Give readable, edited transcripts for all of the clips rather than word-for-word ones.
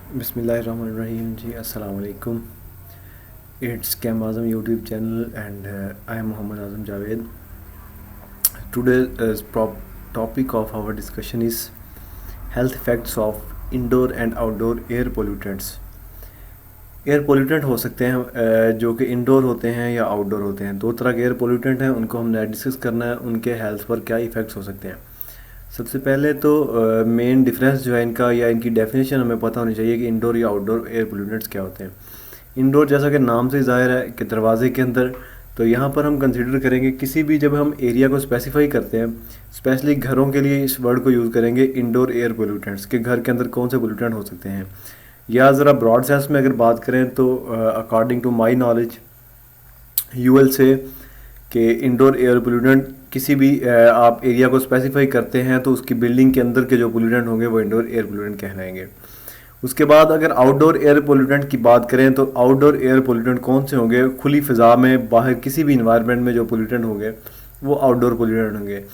बिस्मिल्लाहिर्रहमानिर्रहीम जी, अस्सलाम वालेकुम। It's Qaim Azam YouTube channel and I am Mohammad Azam Javed. Today's topic of our discussion is health effects of indoor and outdoor air pollutants। Air pollutant हो सकते हैं जो कि इंडोर होते हैं या आउटडोर होते हैं। दो तरह के एयर पोल्यूटेंट हैं, उनको हमने डिस्कस करना है, उनके हेल्थ पर क्या इफ़ेक्ट्स हो सकते हैं। सबसे पहले तो मेन डिफरेंस जो है इनका या इनकी डेफिनेशन हमें पता होनी चाहिए कि इंडोर या आउटडोर एयर पोल्यूटेंट्स क्या होते हैं। इंडोर जैसा कि नाम से ज़ाहिर है कि दरवाजे के अंदर, तो यहाँ पर हम कंसिडर करेंगे किसी भी, जब हम एरिया को स्पेसिफाई करते हैं, स्पेशली घरों के लिए इस वर्ड को यूज़ करेंगे इंडोर एयर पोल्यूटेंट्स, के घर के अंदर कौन से पोल्यूटेंट हो सकते हैं। या ज़रा ब्रॉड सेंस में अगर बात करें तो according to my knowledge you will say कि इंडोर एयर पोल्यूटेंट किसी भी आप एरिया को स्पेसिफाई करते हैं तो उसकी बिल्डिंग के अंदर के जो पोल्यूटेंट होंगे वो इंडोर एयर पोल्यूटेंट कहलाएंगे। उसके बाद अगर आउटडोर एयर पोल्यूटेंट की बात करें तो आउटडोर एयर पोल्यूटेंट कौन से होंगे, खुली फ़िज़ा में बाहर किसी भी इन्वायरमेंट में जो पोल्यूटेंट होंगे वो आउटडोर पोल्यूटेंट होंगे।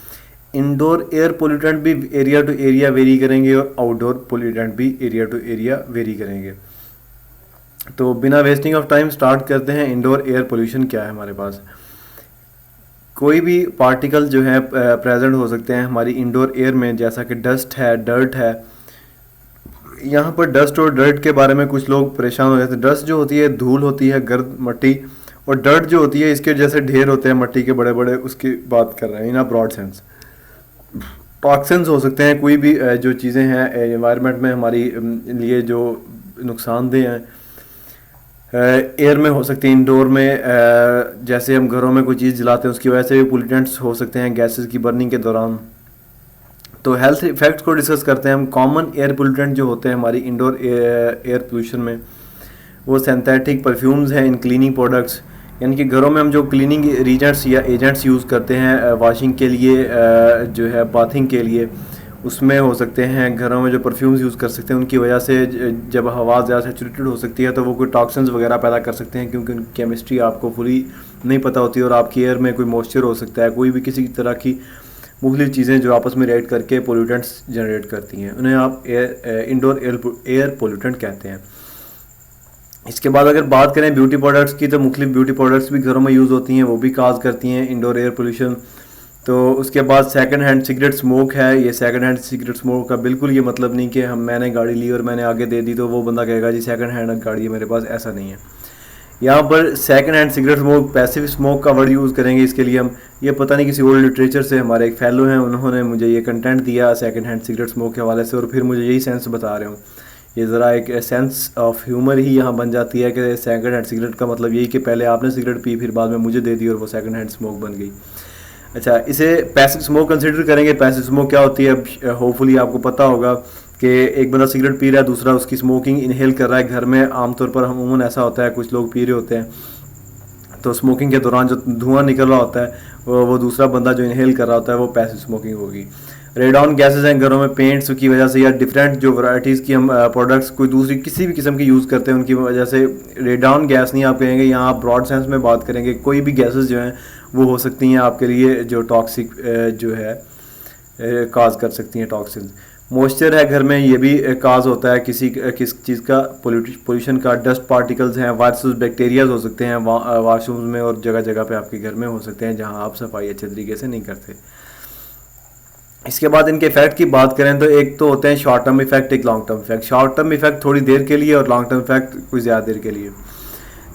इंडोर एयर पोल्यूटेंट भी एरिया टू एरिया वेरी करेंगे और आउटडोर पोल्यूटेंट भी एरिया टू एरिया वेरी करेंगे। तो बिना वेस्टिंग ऑफ टाइम स्टार्ट करते हैं। इंडोर एयर पोल्यूशन क्या है हमारे पास। कोई भी पार्टिकल जो है प्रेजेंट हो सकते हैं हमारी इंडोर एयर में, जैसा कि डस्ट है, डर्ट है। यहाँ पर डस्ट और डर्ट के बारे में कुछ लोग परेशान हो जाते हैं। डस्ट जो होती है धूल होती है, गर्द मट्टी, और डर्ट जो होती है इसके जैसे ढेर होते हैं मट्टी के बड़े बड़े, उसकी बात कर रहे हैं इन अ ब्रॉड सेंस। टॉक्सिन्स हो सकते हैं, कोई भी जो चीज़ें हैं एनवायरनमेंट में हमारी लिए जो नुकसानदेह हैं एयर में हो सकती हैं। इंडोर में जैसे हम घरों में कोई चीज़ जलाते हैं उसकी वजह से भी पोल्यूटेंट्स हो सकते हैं गैसेस की बर्निंग के दौरान। तो हेल्थ इफेक्ट्स को डिस्कस करते हैं हम। कॉमन एयर पोल्यूटेंट जो होते हैं हमारी इंडोर एयर पोल्यूशन में, वो सिंथेटिक परफ्यूम्स हैं इन क्लीनिंग प्रोडक्ट्स, यानी कि घरों में हम जो क्लीनिंग रीजेंट्स या एजेंट्स यूज़ करते हैं वॉशिंग के लिए, जो है बाथिंग के लिए, उसमें हो सकते हैं। घरों में जो परफ्यूम्स यूज़ कर सकते हैं उनकी वजह से जब हवा ज़्यादा सैचुरेटेड हो सकती है तो वो कोई टॉक्सिन्स वगैरह पैदा कर सकते हैं, क्योंकि उनकी केमिस्ट्री आपको फुली नहीं पता होती और आपकी एयर में कोई मॉइस्चर हो सकता है, कोई भी किसी तरह की मुख्तलिफ चीज़ें जो आपस में रिएक्ट करके पोल्यूटेंट्स जनरेट करती हैं, उन्हें आप इंडोर एयर पोल्यूटेंट कहते हैं। इसके बाद अगर बात करें ब्यूटी प्रोडक्ट्स की, तो मुख्तलिफ ब्यूटी प्रोडक्ट्स भी घरों में यूज़ होती हैं, वो भी काज करती हैं इंडोर एयर पोल्यूशन। तो उसके बाद सेकंड हैंड सिगरेट स्मोक है। ये सेकंड हैंड सिगरेट स्मोक का बिल्कुल ये मतलब नहीं कि मैंने गाड़ी ली और मैंने आगे दे दी तो वो बंदा कहेगा जी सेकंड हैंड गाड़ी है मेरे पास, ऐसा नहीं है। यहाँ पर second hand cigarette smoke, passive smoke का वर्ड यूज़ करेंगे इसके लिए हम। ये पता नहीं किसी ओल्ड लिटरेचर से हमारे एक फेलो हैं, उन्होंने मुझे ये कंटेंट दिया सेकंड हैंड सिगरेट स्मोक के हवाले से, और फिर मुझे यही सेंस बता रहे हूँ। ये ज़रा एक सेंस ऑफ ह्यूमर ही यहाँ बन जाती है कि सेकंड हैंड सिगरेट का मतलब यही कि पहले आपने सिगरेट पी फिर बाद में मुझे दे दी और वो सेकंड हैंड स्मोक बन गई। अच्छा, इसे पैसिव स्मोक कंसिडर करेंगे। पैसिव स्मोक क्या होती है, होपफुली आपको पता होगा कि एक बंदा सिगरेट पी रहा है, दूसरा उसकी स्मोकिंग इनहेल कर रहा है। घर में आमतौर पर अमूमन ऐसा होता है, कुछ लोग पी रहे होते हैं तो स्मोकिंग के दौरान जो धुआं निकल रहा होता है वो दूसरा बंदा जो इनहेल कर रहा होता है वो पैसिव स्मोकिंग होगी। रेडॉन गैसेस हैं घरों में पेंट्स की वजह से, या डिफरेंट जो वैराइटीज़ की हम प्रोडक्ट्स कोई दूसरी किसी भी किस्म की यूज़ करते हैं उनकी वजह से। रेडॉन गैस नहीं आप कहेंगे, यहाँ आप ब्रॉड सेंस में बात करेंगे, कोई भी गैसेस जो हैं वो हो सकती हैं आपके लिए जो टॉक्सिक जो है काज कर सकती हैं टॉक्सिन। मॉइस्चर है घर में, ये भी काज होता है किसी किस चीज़ का, पोल्यूशन का। डस्ट पार्टिकल्स हैं, वायरसेस, बैक्टीरियाज हो सकते हैं वाशरूम्स में और जगह जगह पे आपके घर में हो सकते हैं जहां आप सफाई अच्छे तरीके से नहीं करते। इसके बाद इनके इफेक्ट की बात करें तो एक तो होते हैं शॉर्ट टर्म इफेक्ट, एक long term effect. Short term effect थोड़ी देर के लिए और लॉन्ग टर्म इफेक्ट कुछ ज़्यादा देर के लिए।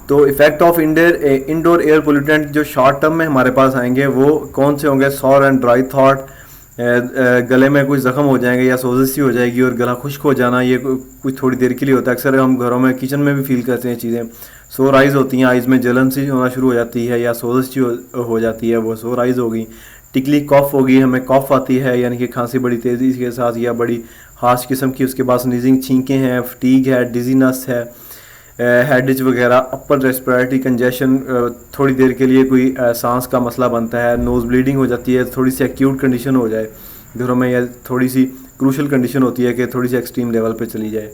तो effect of indoor air pollutant जो शॉर्ट टर्म में हमारे पास आएंगे वो कौन से होंगे। सॉर एंड ड्राई थॉट, गले में कुछ ज़ख्म हो जाएंगे या सोजिश सी हो जाएगी और गला खुश्क हो जाना, ये कुछ थोड़ी देर के लिए होता है। अक्सर हम घरों में किचन में भी फील करते हैं चीज़ें। सोर आइज़ होती हैं, आइज़ में जलन सी होना शुरू हो जाती है या सोजिश सी हो जाती है, वो सोर आइज़ होगी। टिकली कॉफ़ होगी, हमें कॉफ़ आती है यानी कि खांसी बड़ी तेज़ी के साथ या बड़ी हाश किस्म की। उसके बाद स्नीजिंग, छींकें हैं, फटीग है, डिजीनेस है, हेडेज वगैरह, अपर रेस्पिरेटरी कंजेशन, थोड़ी देर के लिए कोई सांस का मसला बनता है। नोज़ ब्लीडिंग हो जाती है, थोड़ी सी एक्यूट कंडीशन हो जाए घरों में, या थोड़ी सी क्रूशल कंडीशन होती है कि थोड़ी सी एक्सट्रीम लेवल पे चली जाए।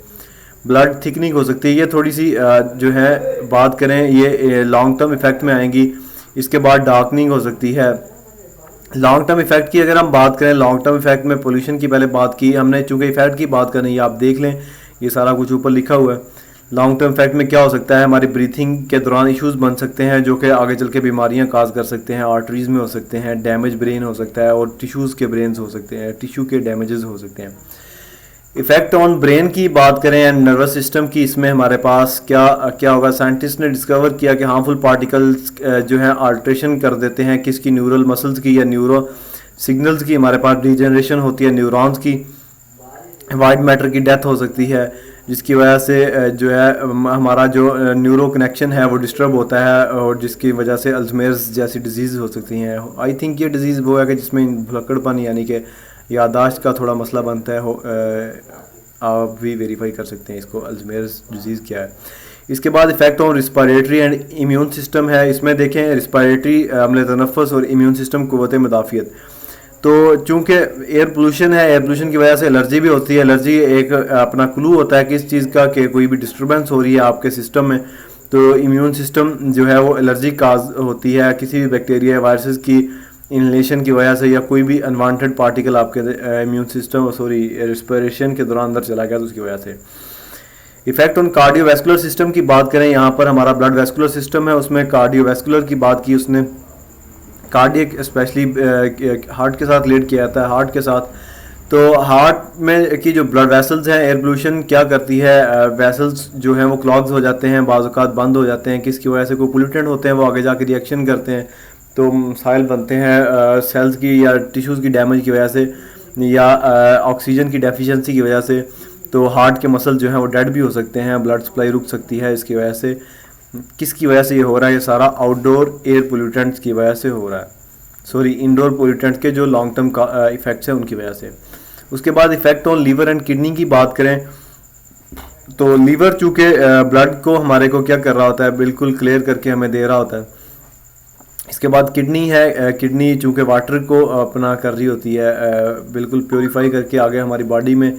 ब्लड थिकनिंग हो सकती है। ये थोड़ी सी जो है बात करें ये लॉन्ग टर्म इफेक्ट में आएंगी। इसके बाद डार्कनिंग हो सकती है। लॉन्ग टर्म इफेक्ट की अगर हम बात करें, लॉन्ग टर्म इफेक्ट में पोल्यूशन की पहले बात की हमने, चूँकि इफेक्ट की बात करनी है, आप देख लें ये सारा कुछ ऊपर लिखा हुआ है। लॉन्ग टर्म इफेक्ट में क्या हो सकता है, हमारी ब्रीथिंग के दौरान इश्यूज बन सकते हैं जो कि आगे चल के बीमारियां काज कर सकते हैं, आर्टरीज में हो सकते हैं, डैमेज ब्रेन हो सकता है और टिश्यूज़ के ब्रेन हो सकते हैं, टिश्यू के डैमेजेस हो सकते हैं। इफेक्ट ऑन ब्रेन की बात करें एंड नर्वस सिस्टम की, इसमें हमारे पास क्या क्या होगा, साइंटिस्ट ने डिस्कवर किया कि हार्मफुल पार्टिकल्स जो है अल्ट्रेशन कर देते हैं किसकी, न्यूरल मसल्स की या न्यूरो सिग्नल्स की, हमारे पास डिजेनरेशन होती है न्यूरॉन्स की, वाइट मैटर की डेथ हो सकती है जिसकी वजह से जो है हमारा जो न्यूरो कनेक्शन है वो डिस्टर्ब होता है और जिसकी वजह से अल्ज़ाइमर्स जैसी डिजीज़ हो सकती हैं। आई थिंक ये डिजीज़ वो है कि जिसमें भुलक्कड़पन यानी कि याददाश्त का थोड़ा मसला बनता है, आप भी वेरीफाई कर सकते हैं इसको, अल्ज़ाइमर्स डिजीज़ क्या है। इसके बाद effect on respiratory and immune system है। इसमें देखें रिस्पायरेटरी अमले तनफ़ुस और इम्यून सिस्टम क़ुव्वत मुदाफ़ियत। तो चूँकि एयर पोल्यूशन है, एयर पोल्यूशन की वजह से एलर्जी भी होती है। एलर्जी एक अपना क्लू होता है किस चीज़ का, कि कोई भी डिस्टर्बेंस हो रही है आपके सिस्टम में, तो इम्यून सिस्टम जो है वो एलर्जी काज होती है किसी भी बैक्टीरिया वायरसेस की इनहेलेशन की वजह से, या कोई भी अनवांटेड पार्टिकल आपके इम्यून सिस्टम रिस्पिरेशन के दौरान अंदर चला गया तो उसकी वजह से। इफेक्ट ऑन कार्डियोवैस्कुलर सिस्टम की बात करें, यहाँ पर हमारा ब्लड वैस्कुलर सिस्टम है, उसमें कार्डियोवैस्कुलर की बात की उसने, कार्डियक स्पेशली हार्ट के साथ रिलेट किया जाता है, हार्ट के साथ। तो हार्ट में की जो ब्लड वेसल्स हैं, एयर पोल्यूशन क्या करती है, वेसल्स जो हैं वो क्लॉग्स हो जाते हैं, बाज़ औक़ात बंद हो जाते हैं, किसकी वजह से, कोई पोल्यूटेंट होते हैं वो आगे जाके रिएक्शन करते हैं तो मसाइल बनते हैं सेल्स की या टिश्यूज़ की डैमेज की वजह से, या ऑक्सीजन की डेफिशिएंसी की वजह से। तो हार्ट के मसल जो हैं वो डेड भी हो सकते हैं, ब्लड सप्लाई रुक सकती है इसकी वजह से। किसकी वजह से ये हो रहा है, ये सारा आउटडोर एयर पोल्यूटेंट्स की वजह से हो रहा है, सॉरी इंडोर पोल्यूटेंट्स के जो लॉन्ग टर्म का इफेक्ट्स हैं उनकी वजह से। उसके बाद effect on liver and kidney की बात करें तो लीवर चूँकि ब्लड को हमारे को क्या कर रहा होता है, बिल्कुल क्लियर करके हमें दे रहा होता है। इसके बाद किडनी है, किडनी चूँकि वाटर को अपना कर रही होती है, बिल्कुल प्योरीफाई करके आगे हमारी बॉडी में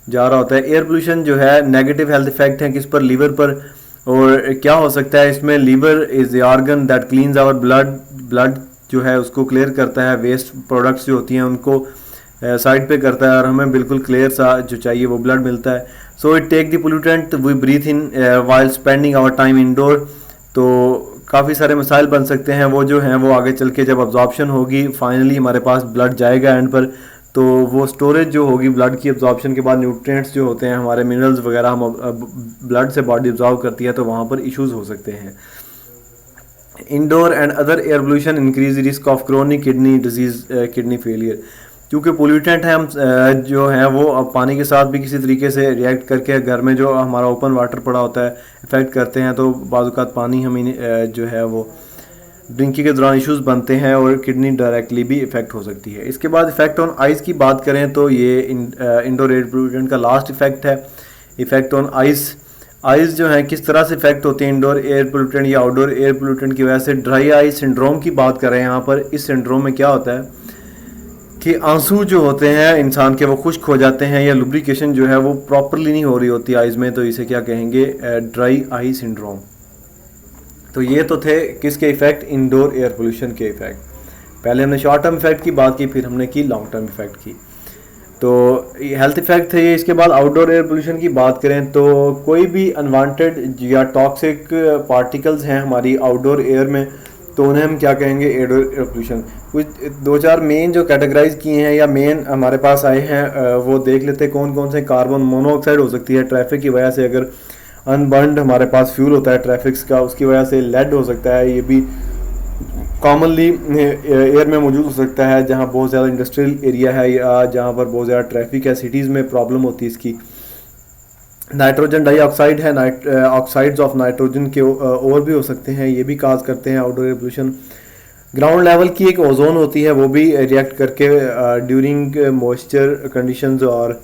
जा रहा होता है। एयर पोल्यूशन जो है नेगेटिव हेल्थ इफेक्ट है किस पर, लीवर पर। और क्या हो सकता है इसमें, liver is the organ that cleans our blood, blood जो है उसको क्लियर करता है, वेस्ट प्रोडक्ट्स जो होती हैं उनको साइड पे करता है और हमें बिल्कुल क्लियर सा जो चाहिए वो ब्लड मिलता है। So it take the pollutant we breathe in while spending our time indoor. तो काफ़ी सारे मसाइल बन सकते हैं, वो जो हैं वो आगे चल के जब अब्जॉर्प्शन होगी फाइनली हमारे पास ब्लड जाएगा एंड पर, तो वो स्टोरेज जो होगी ब्लड की, अब्जॉर्प्शन के बाद न्यूट्रिएंट्स जो होते हैं हमारे मिनरल्स वगैरह हम ब्लड से बॉडी अब्जॉर्व करती है, तो वहाँ पर इश्यूज़ हो सकते हैं। Indoor and other air pollution increase risk of chronic kidney disease, kidney failure. क्योंकि पोल्यूटेंट है, हम जो है वो पानी के साथ भी किसी तरीके से रिएक्ट करके घर में जो हमारा ओपन वाटर पड़ा होता है इफेक्ट करते हैं, तो बाज़ औक़ात पानी हमें जो है वो ड्रिंकिंग के दौरान इश्यूज़ बनते हैं और किडनी डायरेक्टली भी इफेक्ट हो सकती है। इसके बाद इफेक्ट ऑन आइज़ की बात करें तो ये इंडोर एयर पोल्यूटेंट का लास्ट इफेक्ट है। इफेक्ट ऑन आइज़ जो है किस तरह से इफेक्ट होते हैं इंडोर एयर पोल्यूटेंट या आउटडोर एयर पोल्यूटेंट की वजह से। ड्राई आई सिंड्रोम की बात करें यहाँ पर, इस सिंड्रोम में क्या होता है कि आंसू जो होते हैं इंसान के वो खुश्क हो जाते हैं, या लुब्रिकेशन जो है वो प्रॉपरली नहीं हो रही होती आइज़ में, तो इसे क्या कहेंगे, ड्राई आई सिंड्रोम। तो ये तो थे किसके इफ़ेक्ट, इंडोर एयर पोल्यूशन के इफ़ेक्ट। पहले हमने शॉर्ट टर्म इफेक्ट की बात की, फिर हमने की लॉन्ग टर्म इफेक्ट की, तो हेल्थ इफेक्ट थे ये। इसके बाद आउटडोर एयर पोल्यूशन की बात करें तो कोई भी अनवांटेड या टॉक्सिक पार्टिकल्स हैं हमारी आउटडोर एयर में, तो उन्हें हम क्या कहेंगे, एयर पोल्यूशन। कुछ दो चार मेन जो कैटेगराइज किए हैं या मेन हमारे पास आए हैं वो देख लेते हैं कौन कौन से। कार्बन मोनोऑक्साइड हो सकती है ट्रैफिक की वजह से, अगर अनबर्न्ड हमारे पास फ्यूल होता है ट्रैफिक्स का, उसकी वजह से लेड हो सकता है, ये भी कॉमनली एयर में मौजूद हो सकता है जहाँ बहुत ज़्यादा इंडस्ट्रियल एरिया है या जहाँ पर बहुत ज़्यादा ट्रैफिक है, सिटीज़ में प्रॉब्लम होती है इसकी। नाइट्रोजन डाइऑक्साइड है, ऑक्साइड्स ऑफ नाइट्रोजन के और भी हो सकते हैं, ये भी काज करते हैं outdoor air pollution. Ground level की एक ओजोन होती है, वो भी रिएक्ट करके ड्यूरिंग मॉइस्चर कंडीशंस और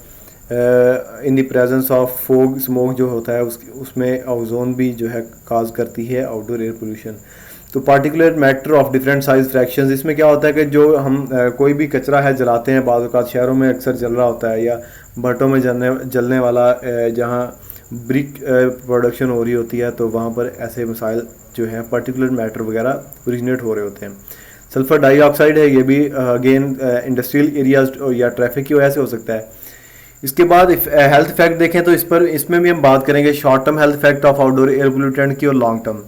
इन the presence of fog smoke जो होता है उसमें ओजोन भी जो है काज करती है आउटडोर एयर पोल्यूशन। तो particular matter of different size fractions, इसमें क्या होता है कि जो हम कोई भी कचरा है जलाते हैं, बाज़ औक़ात शहरों में अक्सर जल रहा होता है, या भट्टों में जलने वाला जहाँ ब्रिक प्रोडक्शन हो रही होती है, तो वहाँ पर ऐसे मसाइल जो हैं पार्टिकुलर मैटर वगैरह ओरिजिनेट हो रहे होते हैं। सल्फ़र डाइऑक्साइड है, ये भी अगेन इंडस्ट्रियल एरियाज या ट्रैफिक की वजह से हो सकता है। इसके बाद हेल्थ इफेक्ट देखें तो इसमें भी हम बात करेंगे short term health effect of outdoor air pollutant की और लॉन्ग टर्म,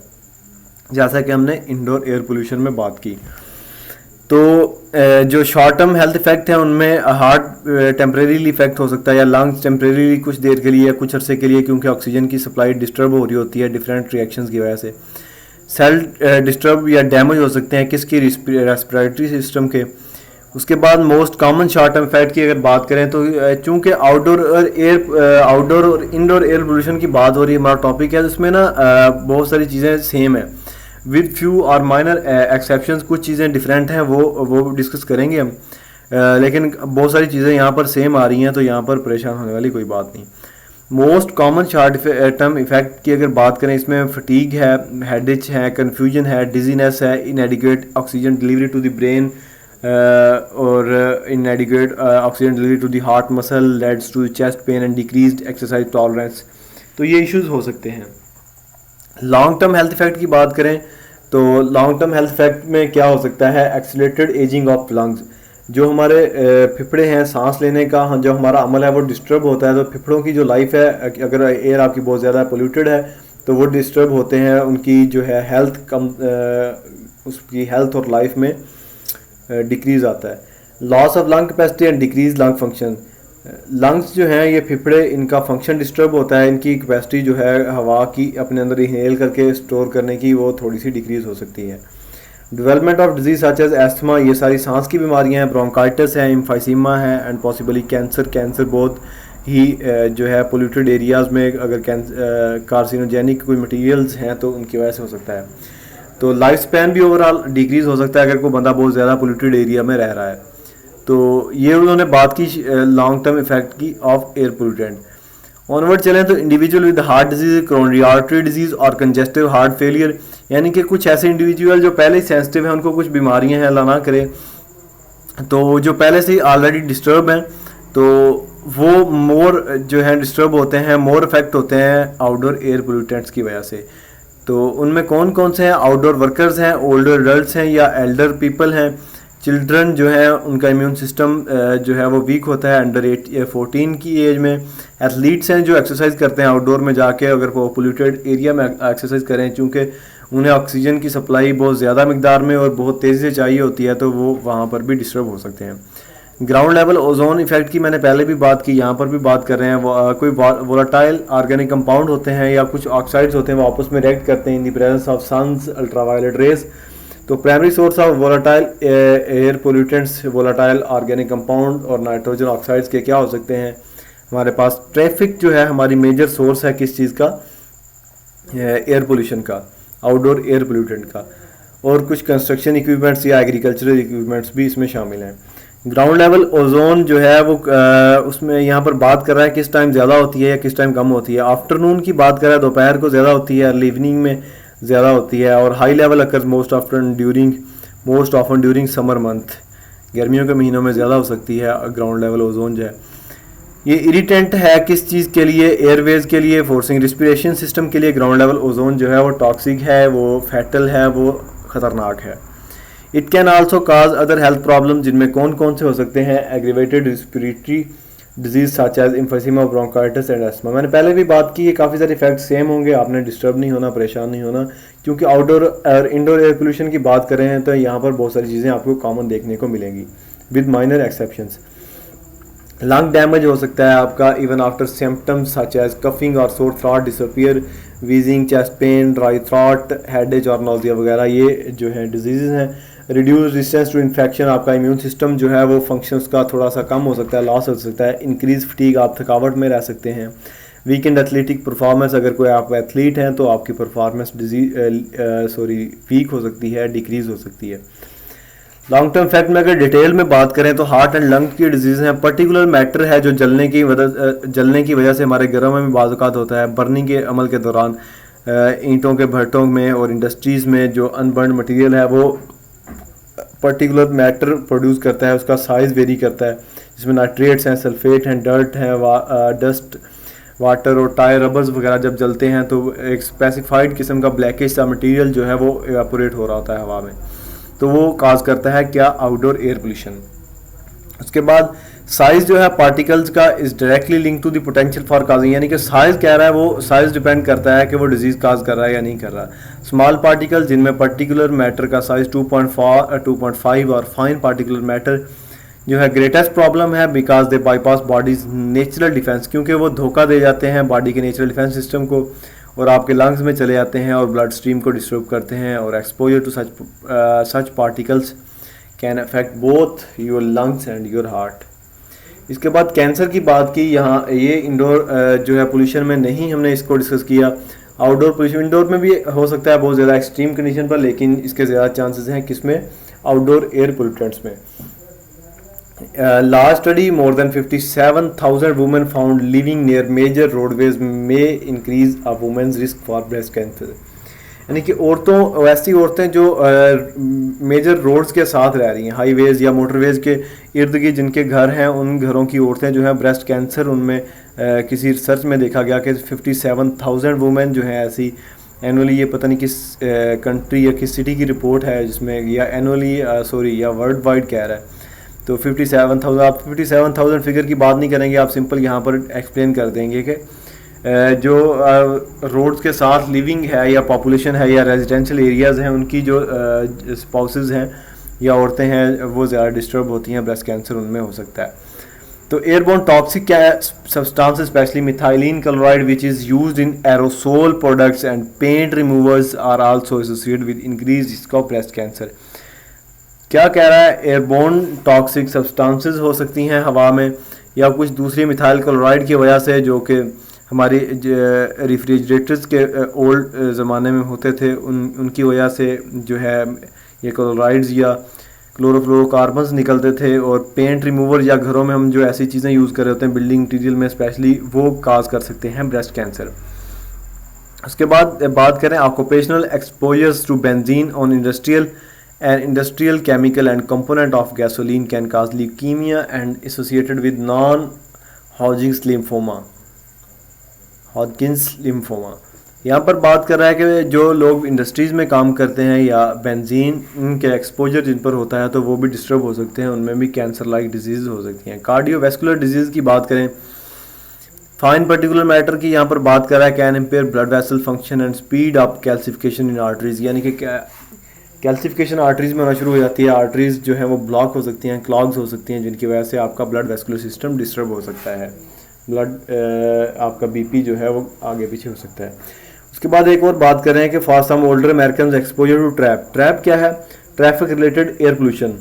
जैसा कि हमने इंडोर एयर पोल्यूशन में बात की। तो जो शॉर्ट टर्म हेल्थ इफेक्ट है उनमें हार्ट टेम्परेरीली इफेक्ट हो सकता है, या लंग्स टेम्परेरीली कुछ देर के लिए या कुछ अरसे के लिए, क्योंकि ऑक्सीजन की सप्लाई डिस्टर्ब हो रही होती है डिफरेंट रिएक्शंस की वजह से। सेल डिस्टर्ब या डैमेज हो सकते हैं किसकी, रेस्पिरेटरी सिस्टम के। उसके बाद most common short term effect की अगर बात करें तो चूंकि आउटडोर और इंडोर एयर पोल्यूशन की बात हो रही है, हमारा टॉपिक है, उसमें ना बहुत सारी चीज़ें सेम है विद फ्यू और माइनर एक्सेप्शंस। कुछ चीज़ें डिफरेंट हैं, वो डिस्कस करेंगे हम, लेकिन बहुत सारी चीज़ें यहाँ पर सेम आ रही हैं, तो यहाँ पर परेशान होने वाली कोई बात नहीं। Most common short term effect की अगर बात करें, इसमें फटीग है, हेडेच है, कन्फ्यूजन है, डिजीनेस है, inadequate oxygen delivery to the brain और inadequate oxygen delivery to the heart muscle leads to chest pain and decreased exercise tolerance. तो ये इश्यूज हो सकते हैं। लॉन्ग टर्म हेल्थ इफेक्ट की बात करें तो लॉन्ग टर्म हेल्थ इफेक्ट में क्या हो सकता है, एक्सीलरेटेड एजिंग ऑफ लंग्स। जो हमारे फेफड़े हैं, सांस लेने का जो हमारा अमल है वो डिस्टर्ब होता है, तो फेफड़ों की जो लाइफ है, अगर एयर आपकी बहुत ज़्यादा पोल्यूटेड है तो वो डिस्टर्ब होते हैं, उनकी जो है हेल्थ कम, उसकी हेल्थ और लाइफ में डिक्रीज आता है। Loss of lung capacity and decrease lung function. Lungs जो हैं ये फेफड़े, इनका फंक्शन डिस्टर्ब होता है, इनकी कैपेसिटी जो है हवा की अपने अंदर इनहेल करके स्टोर करने की वो थोड़ी सी डिक्रीज हो सकती है। Development of disease such as asthma, ये सारी सांस की बीमारियां हैं, ब्रोंकाइटिस है, एम्फाइसीमा है एंड पॉसिबली कैंसर बहुत ही जो है पोल्यूटेड एरियाज़ में अगर कार्सिनोजेनिक कोई मटेरियल्स हैं तो उनकी वजह से हो सकता है। तो लाइफ स्पैन भी ओवरऑल डिक्रीज हो सकता है अगर कोई बंदा बहुत ज़्यादा पोल्यूटेड एरिया में रह रहा है। तो ये उन्होंने बात की लॉन्ग टर्म इफेक्ट की ऑफ एयर पोल्यूटेंट। ऑनवर्ड चलें तो individual with heart disease, coronary artery disease और कंजेस्टिव हार्ट फेलियर, यानी कि कुछ ऐसे इंडिविजुअल जो पहले ही सेंसिटिव हैं, उनको कुछ बीमारियां हैं, अल्लाह ना करे, तो जो पहले से ही ऑलरेडी डिस्टर्ब हैं, तो वो मोर जो है डिस्टर्ब होते हैं, मोर इफेक्ट होते हैं आउटडोर एयर पोल्यूटेंट्स की वजह से। तो उनमें कौन कौन से हैं, आउटडोर वर्कर्स हैं, ओल्डर एडल्ट्स हैं या एल्डर पीपल हैं, चिल्ड्रन जो है उनका इम्यून सिस्टम जो है वो वीक होता है अंडर 14 की एज में, एथलीट्स हैं जो एक्सरसाइज करते हैं आउटडोर में जाके, अगर वो पोल्यूटेड एरिया में एक्सरसाइज करें, चूँकि उन्हें ऑक्सीजन की सप्लाई बहुत ज़्यादा मकदार में और बहुत तेज़ी से चाहिए होती है, तो वो वहाँ पर भी डिस्टर्ब हो सकते हैं। ग्राउंड लेवल ओजोन इफेक्ट की मैंने पहले भी बात की, यहाँ पर भी बात कर रहे हैं। कोई वोलाटाइल ऑर्गेनिक कंपाउंड होते हैं या कुछ ऑक्साइड्स होते हैं, वो आपस में रिएक्ट करते हैं in the presence of sun's ultraviolet rays. तो primary source of volatile air pollutants, volatile organic compound और नाइट्रोजन ऑक्साइड्स के क्या हो सकते हैं हमारे पास। ट्रैफिक जो है हमारी मेजर सोर्स है किस चीज़ का, एयर पोल्यूशन का, आउटडोर एयर पोल्यूटेंट का, और कुछ कंस्ट्रक्शन इक्विपमेंट्स या एग्रीकल्चरल इक्विपमेंट्स भी इसमें शामिल हैं। ग्राउंड लेवल ओजोन जो है वो उसमें यहाँ पर बात कर रहा है किस टाइम ज़्यादा होती है या किस टाइम कम होती है। आफ्टरनून की बात कर रहा है, दोपहर को ज़्यादा होती है, अर्ली इवनिंग में ज़्यादा होती है, और high level occurs most often during summer month, गर्मियों के महीनों में ज़्यादा हो सकती है ग्राउंड लेवल ओजोन जो है। ये इरिटेंट है किस चीज़ के लिए, एयरवेज के लिए, फोर्सिंग रिस्पिरेशन सिस्टम के लिए ग्राउंड लेवल ओजोन जो है वो टॉक्सिक है, वो फैटल है, वो ख़तरनाक है। It can also cause other health problem, जिनमें कौन कौन से हो सकते हैं, aggravated respiratory disease such as emphysema, bronchitis and asthma. मैंने पहले भी बात की, ये काफ़ी सारे इफेक्ट सेम होंगे, आपने डिस्टर्ब नहीं होना, परेशान नहीं होना, क्योंकि आउटडोर और इंडोर एयर पोल्यूशन की बात कर रहे हैं तो यहाँ पर बहुत सारी चीज़ें आपको कॉमन देखने को मिलेंगी with minor exceptions. Lung damage हो सकता है आपका even after symptoms such as coughing और sore throat disappear, wheezing, chest pain, dry throat, headache और नोजिया वगैरह, ये जो है डिजीज़ हैं। रिड्यूस रेजिस्टेंस टू इन्फेक्शन, आपका इम्यून सिस्टम जो है वो फंक्शंस का थोड़ा सा कम हो सकता है, लॉस हो सकता है। इंक्रीज फटीग, आप थकावट में रह सकते हैं। वीकेंड एथलेटिक परफॉर्मेंस, अगर कोई आप एथलीट हैं तो आपकी परफॉर्मेंस वीक हो सकती है, डिक्रीज हो सकती है। लॉन्ग टर्म इफेक्ट में अगर डिटेल में बात करें तो हार्ट एंड लंग की डिजीज़ हैं। पर्टिकुलर मैटर है जो जलने की वजह से हमारे घरों में भी बाज़ औक़ात होता है, बर्निंग के अमल के दौरान ईंटों के भट्टों में और इंडस्ट्रीज़ में जो अनबर्न मटेरियल है वो पर्टिकुलर मैटर प्रोड्यूस करता है, उसका साइज़ वेरी करता है, जिसमें नाइट्रेट्स हैं, सल्फेट हैं, डर्ट हैं, डस्ट, वाटर और टायर, रबर्स वगैरह जब जलते हैं तो एक स्पेसिफाइड किस्म का ब्लैकिश सा मटेरियल जो है वो एवापोरेट हो रहा होता है हवा में, तो वो काज करता है क्या, आउटडोर एयर पोल्यूशन। उसके बाद साइज जो है पार्टिकल्स का is directly link to the potential for causing, यानी कि साइज कह रहा है, वो साइज डिपेंड करता है कि वो डिजीज काज कर रहा है या नहीं कर रहा। स्मॉल पार्टिकल जिनमें पर्टिकुलर मैटर का साइज 2.5 और फाइन पार्टिकुलर मैटर जो है ग्रेटेस्ट प्रॉब्लम है, because they bypass bodies natural defence, क्योंकि वो धोखा दे जाते हैं बॉडी के नेचुरल डिफेंस सिस्टम को और आपके लंग्स में चले जाते हैं और ब्लड स्ट्रीम को डिस्टर्ब करते हैं। और exposure to such particles can affect both your lungs and your heart. इसके बाद कैंसर की बात की, यहाँ ये इंडोर जो है पोल्यूशन में नहीं हमने इसको डिस्कस किया। आउटडोर पोल्यूशन इंडोर में भी हो सकता है बहुत ज़्यादा एक्सट्रीम कंडीशन पर, लेकिन इसके ज़्यादा चांसेस हैं किसमें, आउटडोर एयर पोल्यूटेंट्स में। Last study more than 57,000 women found living near major roadways में increase a women's risk for breast cancer, यानी कि ऐसी औरतें जो मेजर रोड्स के साथ रह रही हैं, हाईवेज या मोटरवेज के इर्द गिर्द जिनके घर हैं, उन घरों की औरतें जो हैं ब्रेस्ट कैंसर उनमें किसी रिसर्च में देखा गया कि 57,000 वुमेन जो हैं ऐसी एनुअली, ये पता नहीं किस कंट्री या किस सिटी की रिपोर्ट है जिसमें, या एनुअली या वर्ल्ड वाइड कह रहा है। तो 57,000, आप 57,000 फिगर की बात नहीं करेंगे, आप सिंपल यहाँ पर एक्सप्लेन कर देंगे कि जो रोड्स के साथ लिविंग है या पॉपुलेशन है या रेजिडेंशियल एरियाज़ हैं, उनकी जो स्पाउसेस हैं या औरतें हैं वो ज़्यादा डिस्टर्ब होती हैं, ब्रेस्ट कैंसर उनमें हो सकता है। तो एयरबोर्न टॉक्सिक क्या है, substance specially methylene chloride which is used in aerosol products and paint removers are also associated with increase risk of breast cancer. क्या कह रहा है, एयरबोर्न टॉक्सिक सब्सटेंसेस हो सकती हैं हवा में या कुछ दूसरी मिथाइल क्लोराइड की वजह से, जो कि हमारी रेफ्रिजरेटर्स के ओल्ड ज़माने में होते थे, उनकी वजह से जो है ये क्लोराइड्स या क्लोरोफ्लोरोकार्बन्स निकलते थे। और पेंट रिमूवर या घरों में हम जो ऐसी चीज़ें यूज़ कर रहे होते हैं बिल्डिंग मटीरियल में स्पेशली, वो काज कर सकते हैं ब्रेस्ट कैंसर। उसके बाद बात करें occupational exposures to benzene on industrial chemical and component of gasoline can cause leukemia and associated with non-Hodgkin's lymphoma। यहाँ पर बात कर रहा है कि जो लोग इंडस्ट्रीज़ में काम करते हैं या बेंजीन के एक्सपोजर जिन पर होता है तो वो भी डिस्टर्ब हो सकते हैं, उनमें भी कैंसर लाइक डिजीज़ हो सकती हैं। कार्डियोवैस्कुलर डिजीज़ की बात करें, फाइन पर्टिकुलर मैटर की यहाँ पर बात कर रहा है, can impair blood vessel function and speed up calcification in arteries, यानी कि कैल्सिफिकेशन आर्टरीज में होना शुरू हो जाती है, आर्टरीज जो है वो ब्लॉक हो सकती हैं, क्लॉग्स हो सकती हैं, जिनकी वजह से आपका ब्लड वेस्कुलर सिस्टम डिस्टर्ब हो सकता है, ब्लड आपका बीपी जो है वो आगे पीछे हो सकता है। उसके बाद एक और बात कर रहे हैं कि for some older American exposure to trap क्या है, ट्रैफिक रिलेटेड एयर पोल्यूशन।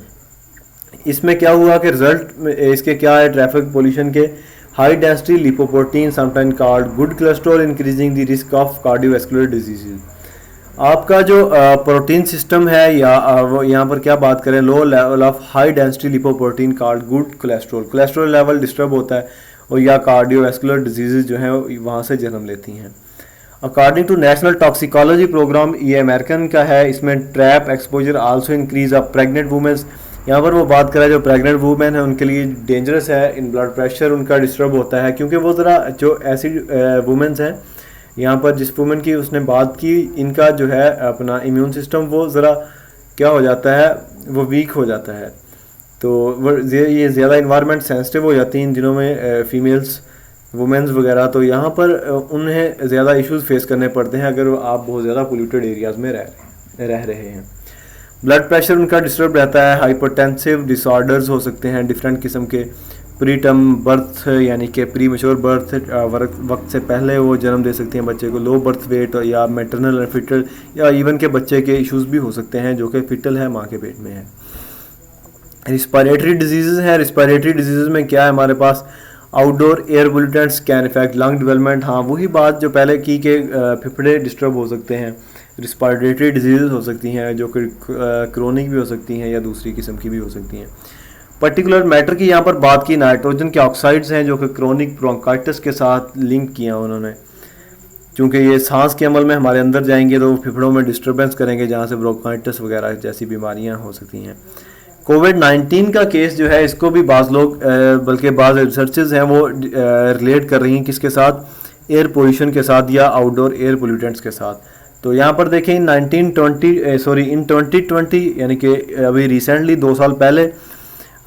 इसमें क्या हुआ कि रिजल्ट इसके क्या है, ट्रैफिक पोल्यूशन के high density lipoprotein sometime called good cholesterol increasing the risk of cardiovascular diseases. आपका जो प्रोटीन सिस्टम है या वो यहाँ पर क्या बात करें, low level of high density lipoprotein called good cholesterol, cholesterol level disturb होता है और या कार्डियोवैस्कुलर डिजीज़ जो हैं वहाँ से जन्म लेती हैं। According to national toxicology program, ये अमेरिकन का है, इसमें trap exposure also increase of pregnant womens. यहाँ पर वो बात करें जो प्रेग्नेंट वुमेन है उनके लिए डेंजरस है, इन ब्लड प्रेशर उनका डिस्टर्ब होता है, क्योंकि वो ज़रा जो ऐसी वुमेंस हैं, यहाँ पर जिस वुमेन की उसने बात की, इनका जो है अपना इम्यून सिस्टम वो ज़रा क्या हो जाता है, वो वीक हो जाता है, तो वो ये ज़्यादा इन्वायरमेंट सेंसिटिव हो जाती हैं इन दिनों में फीमेल्स वुमेंस वगैरह, तो यहाँ पर उन्हें ज़्यादा इश्यूज़ फेस करने पड़ते हैं अगर आप बहुत ज़्यादा पोल्यूटेड एरियाज़ में रह रहे हैं। ब्लड प्रेशर उनका डिस्टर्ब रहता है, हाइपरटेंसिव डिसऑर्डर्स हो सकते हैं डिफरेंट किस्म के, प्री टर्म बर्थ यानी कि प्री मैच्योर बर्थ वक्त से पहले वो जन्म दे सकती हैं बच्चे को, लो बर्थ वेट या मैटरनल और फिटल या इवन के बच्चे के इश्यूज़ भी हो सकते हैं जो कि फिटल है, माँ के पेट में है। रिस्पायरेटरी डिजीज़ हैं, रिस्पायरेटरी डिजीज़ में क्या है हमारे पास, outdoor air pollutants can affect lung development. हाँ, वही बात जो पहले की कि फेफड़े डिस्टर्ब हो सकते हैं, रिस्पायरेटरी डिजीज़ हो सकती हैं जो कि क्रोनिक भी हो सकती हैं या दूसरी किस्म की भी हो सकती हैं। पर्टिकुलर मैटर की यहाँ पर बात की, नाइट्रोजन के ऑक्साइड्स हैं जो कि क्रोनिक ब्रोंकाइटिस के साथ लिंक किया उन्होंने, क्योंकि ये सांस के अमल में हमारे अंदर जाएंगे तो फेफड़ों में डिस्टर्बेंस करेंगे जहाँ से ब्रोंकाइटिस वगैरह जैसी बीमारियाँ हो सकती हैं। कोविड-19 का केस जो है इसको भी बाज़ लोग बल्कि बाज़ रिसर्चेज हैं वो रिलेट कर रही हैं किसके साथ, एयर पोल्यूशन के साथ या आउटडोर एयर पोल्यूटेंट्स के साथ। तो यहाँ पर देखें इन 2020 यानी कि अभी रिसेंटली 2 साल पहले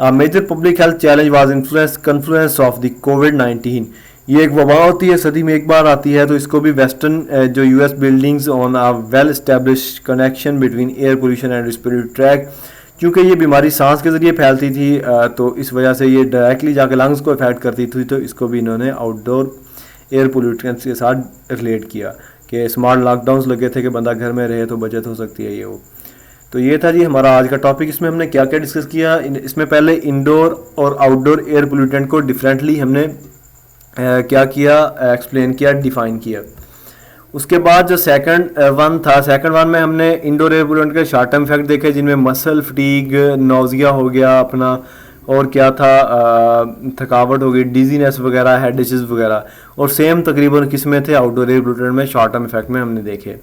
major public health challenge was confluence of the कोविड-19। ये एक वबा होती है, सदी में एक बार आती है, तो इसको भी वेस्टर्न जो US buildings on a well establish connection between air pollution and respiratory track. क्योंकि ये बीमारी सांस के ज़रिए फैलती थी तो इस वजह से ये डायरेक्टली जाकर लंग्स को इफेक्ट करती थी, तो इसको भी इन्होंने आउटडोर एयर पोल्यूटेंट्स के साथ रिलेट किया कि स्मार्ट लॉकडाउन्स लगे थे कि बंदा घर में रहे तो बचत हो सकती है ये वो। तो ये था जी हमारा आज का टॉपिक। इसमें हमने क्या क्या डिस्कस किया, इसमें पहले इंडोर और आउटडोर एयर पोल्यूटेंट को डिफरेंटली हमने क्या किया, एक्सप्लेन किया, डिफाइन किया। उसके बाद जो सेकंड वन में हमने इंडोर एयर पोल्यूटेंट के शॉर्ट टर्म इफेक्ट देखे, जिनमें मसल फटीग, नोजिया हो गया अपना, और क्या था, थकावट हो गई, डिजीनेस वगैरह, हेड डिशेज वगैरह। और सेम तकरीबन किस्में थे आउटडोर एयर पोल्यूटेंट में शॉर्ट टर्म इफेक्ट में हमने देखे।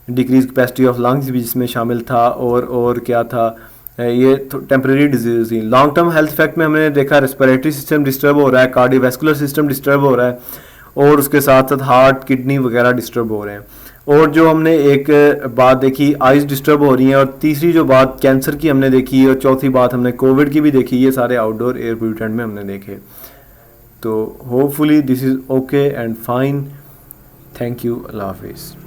डिक्रीज कैपेसिटी ऑफ लंग्स भी जिसमें शामिल था, और क्या था, ये टेम्परेरी डिजीज थी। लॉन्ग टर्म हेल्थ इफेक्ट में हमने देखा रेस्पिरेटरी सिस्टम डिस्टर्ब हो रहा है, कार्डियोवैस्कुलर सिस्टम डिस्टर्ब हो रहा है, और उसके साथ साथ हार्ट, किडनी वगैरह डिस्टर्ब हो रहे हैं। और जो हमने एक बात देखी, आइज़ डिस्टर्ब हो रही हैं, और तीसरी जो बात कैंसर की हमने देखी, और चौथी बात हमने कोविड की भी देखी। ये सारे आउटडोर एयर पोल्यूटेंट में हमने देखे। तो hopefully this is okay and fine. Thank you, अल्लाह हाफिज़।